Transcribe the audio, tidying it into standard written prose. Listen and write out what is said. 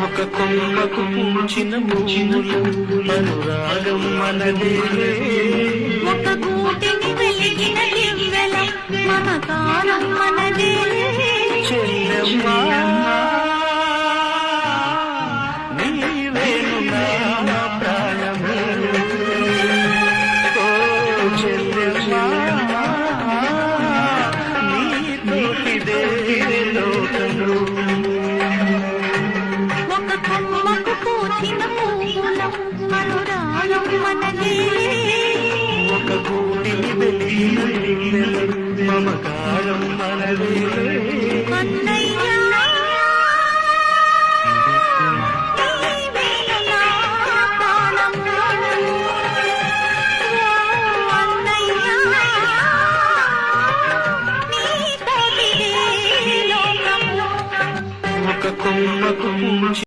ఒక కొమ్మకు పూచిన పూలు అనురాగం మనదేలే ఒక గూటిని వెలిగిన దివ్వెల మమకారం మనదేలే చెల్లెమ్మా నీవేను నా ప్రాణము ఓ చెల్లెమ్మా నీతోటిదే లోకము ఒక కొమ్మకు పూచిన పూల అనురాగం మనదేలే ఒక గూటిని వెలిగిన దివ్వెల మమకారం మనదేలే అన్నయ్య నీవేను నా ప్రాణము ఓ అన్నయ్య నీతోటిదే లోకము ఒక కొమ్మకు పూచిన